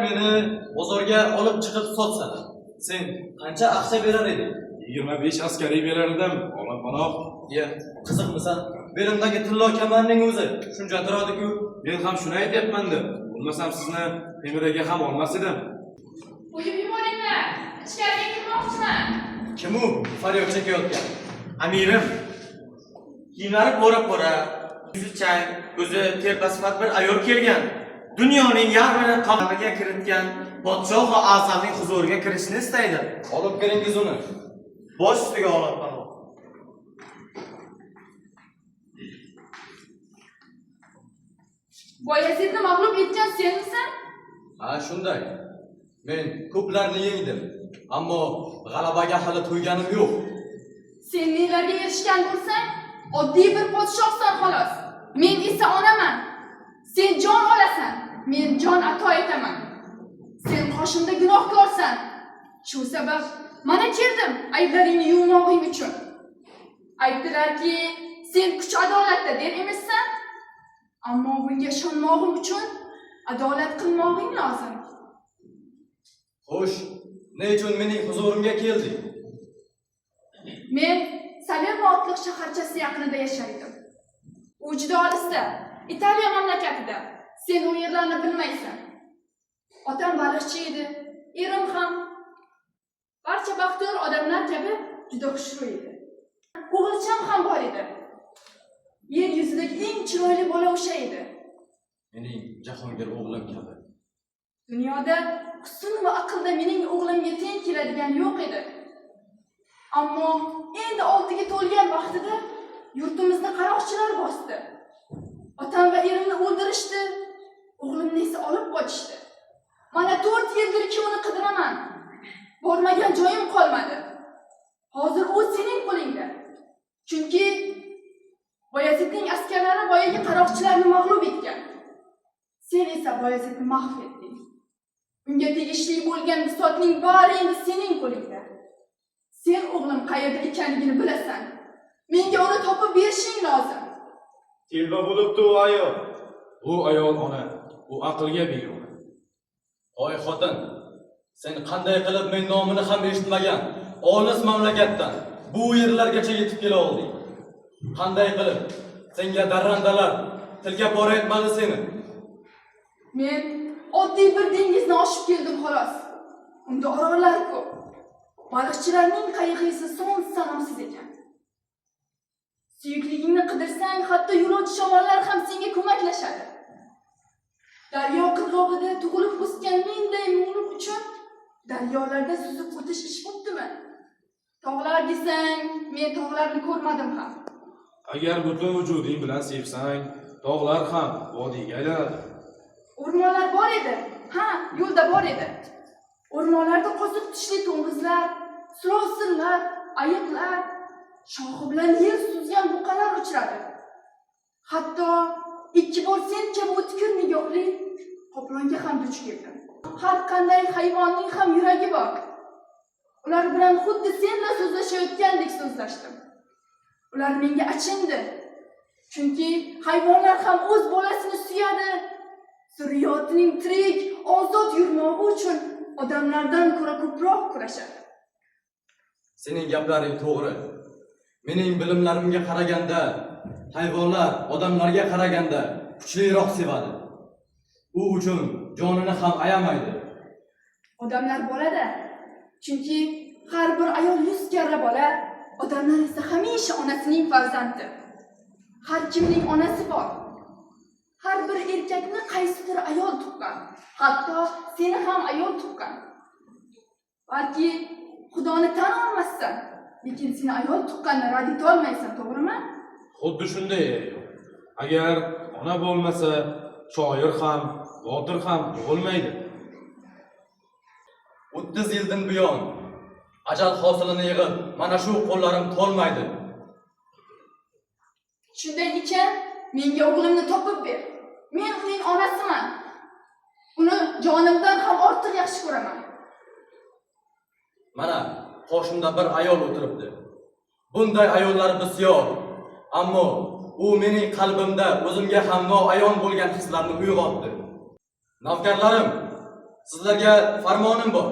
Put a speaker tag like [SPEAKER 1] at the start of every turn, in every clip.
[SPEAKER 1] Meni bozorga olib chiqib sotsan, sen qancha aqcha berar eding?
[SPEAKER 2] 25 askariy berardim, omonpanoh.
[SPEAKER 1] Ye, qiziqmisan? Belimdagi tillo kamarning o'zi shuncha turadi-ku.
[SPEAKER 2] Men ham shuni aytyapman-da. Bo'lmasam sizni Temiraga ham olmas edim.
[SPEAKER 3] Qo'yib yuboringlar. Ichkariga kirmoqchiman.
[SPEAKER 1] Kim u? Faryod chekayotgan.
[SPEAKER 4] Amirim. Kiyimlari pora-pora, yuzi chang, o'zi terpasifat bir ayol kelgan. Dunyoning yarmini qamariga kiritgan podshoh va azamning huzuriga kirishni istaydi.
[SPEAKER 1] Olib kiringiz uni.
[SPEAKER 4] Bosh ustiga olib
[SPEAKER 3] Boyazidni mag'lub etgan senmisan?
[SPEAKER 1] Ha, shunday. Men ko'plarni yengdim, ammo g'alabaga hali to'yganim yo'q.
[SPEAKER 3] Sen nelarga erishgan bo'lsang, oddiy bir podshohsan xolos. Men esa onaman. Sen jon olasan, men jon ato etaman. Sen qoshimda gunohkorsan. Shu sabab mana keldim ayblaringni yuvmog'ing uchun. Aytdilarki, sen kuch adolatda der emassan. Ammo bunga ishonmog'im uchun adolat qilmog'ing lozim.
[SPEAKER 1] Xo'sh, ne uchun mening huzurimga kelding?
[SPEAKER 3] Men Salerno otliq shaharchasi yaqinida yashar edim. U juda olisda, Italiya mamlakatida. Sen u yerlarni bilmaysan. Otam baliqchi edi, erim ham. Barcha baxtiyor odamlar kabi juda xushro'y edi. O'g'ilcham ham bor edi. Yer yuzidagi eng chiroyli bola o'sha edi.
[SPEAKER 1] Mening Jahongir o'g'lim kabi.
[SPEAKER 3] Dunyoda husn va aqlda mening o'g'limga teng keladigan yo'q edi. Ammo endi 6 ga to'lgan vaqtida yurtimizni qaroqchilar bosdi. Otam va erimni o'ldirishdi, o'g'limni esa olib qochishdi. Mana 4 yildirki uni qidiraman. Bormagan joyim qolmadi. Hozir u sening qo'lingda. Chunki Boyazidning askarlari boyagi qaroqchilarni mag'lub etgan. Sen esa Boyazidni mahv etding. Unga tegishli bo'lgan bisotning bari endi sening qo'lingda. Sen o'g'lim qayerda ekanligini bilasan. Menga uni topib berishing lozim.
[SPEAKER 2] Telba bo'libdi u ayol. Bu ayol ona, u aqlga begona.
[SPEAKER 1] Oy xotin, sen qanday qilib men nomini ham eshitmagan olis mamlakatdan bu yerlargacha yetib kela olding? Qanday qilib senga darrandalar tilga pora etmadi seni?
[SPEAKER 3] Men oddiy bir dengizni oshib keldim xolos. Unda orollar ko'p. Baliqchilarning qayiqi esa son sanoqsiz ekan. Suyukligingni qidirsang, hatto yo'lovchi shamollar ham senga ko'maklashadi. Daryo qirg'og'ida tug'ilib o'sgan menday mo'min uchun daryolarda suzib o'tish ish bo'ptimi? Tog'lar desang, men tog'larni ko'rmadim ham.
[SPEAKER 2] Agar butun vujuding bilan sevsang, tog'lar ham vodiyga aylanadi.
[SPEAKER 3] O'rmonlar bor edi. Ha, yo'lda bor edi. O'rmonlarda qo'ziq tishli to'ng'izlar, sulovsirlar, ayiqlar, shoxi bilan yer suzgan buqalar uchradi. Hatto 2 bor sen kabi o'tkir nigohli qoplonga ham duch keldim. Har qanday hayvonning ham yuragi bor. Ular bilan xuddi senla so'zlashayotgandek so'zlashdim. Ular menga achindi. Chunki hayvonlar ham o'z bolasini suyadi. Zurriyotining tirik, ozod yurmog'i uchun odamlardan ko'ra ko'proq kurashadi.
[SPEAKER 1] Sening gaplaring to'g'ri. Mening bilimlarimga qaraganda hayvonlar odamlarga qaraganda kuchliroq sevadi. U uchun jonini ham ayamaydi.
[SPEAKER 3] Odamlar bolada. Chunki har bir ayol 100 karra bola, odamlar esa hamisha onasining farzandi. Har kimning onasi bor. Har bir erkakni qaysidir ayol tuqqan. Hatto seni ham ayol tuqqan. Balki Xudoni tan olmassan, lekin seni ayol tuqqanni rad eta olmaysan, to'g'rimi?
[SPEAKER 2] Xuddi shunday ayol. Agar ona bo'lmasa, shoir ham, botir ham bo'lmaydi.
[SPEAKER 1] 30 yildan buyon ajal hosilini yig'ib, mana shu qo'llarim tolmaydi.
[SPEAKER 3] Shunday ekan, menga o'g'limni topib ber. Men uning onasiman. Uni jonimdan ham ortiq yaxshi ko'raman.
[SPEAKER 1] Mana qoshimda bir ayol o'tiribdi. Bunday ayollar bisyor, ammo u mening qalbimda o'zimga ham noayon bo'lgan hislarni uyg'otdi. Navkarlarim, Sizlarga farmonim bor.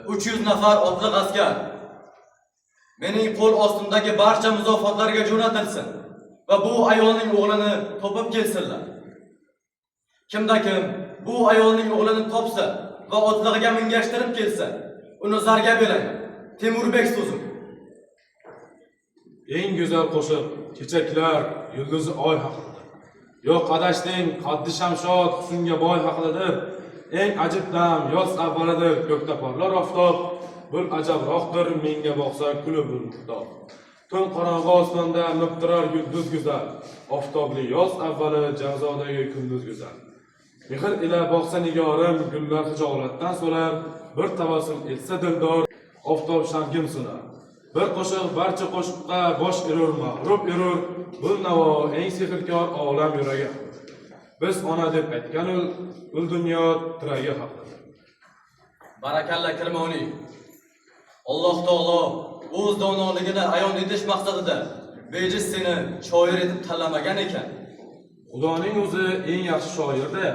[SPEAKER 1] 300 nafar otliq askar mening qo'l ostimdagi barcha muzofotlarga jo'natilsin va bu ayolning o'g'lini topib kelsinlar. Kimda kim bu ayolning o'g'lini topsa va otlig'iga mingashtirib kelsa, uni zarga beraman. Temurbek so'zim.
[SPEAKER 2] Eng go'zal qo'shiq Chechaklar yulduzi oy haqida. Yo'q adashning qaddi shamshod husnga boy haqidadir. Eng ajib dam yoz avvalidir ko'kda porlar oftob. Bul ajabroqdir menga boqsa kulib bulutlar. Tun qorong'i osmonda nurturar yulduz go'zal. Oftobli yoz avvali Javzodagi kunduz go'zal. Mehr ila boqsa nigorim gullar hijolatdan so'rar. Bir tabassum etsa dildor oftob shamgim sunar. Bir qo'shiq barcha qo'shiqqa bosh erur mag'rub erur. Bu navo eng sehrkor olam yuragi. Biz ona deb aytgan ul dunyo tiragi haqida.
[SPEAKER 1] Barakalla Kirmoniy. Alloh taolo o'z donoligini ayon etish maqsadida bejiz seni shoir etib tanlamagan ekan.
[SPEAKER 2] Xudoning o'zi eng yaxshi shoirda.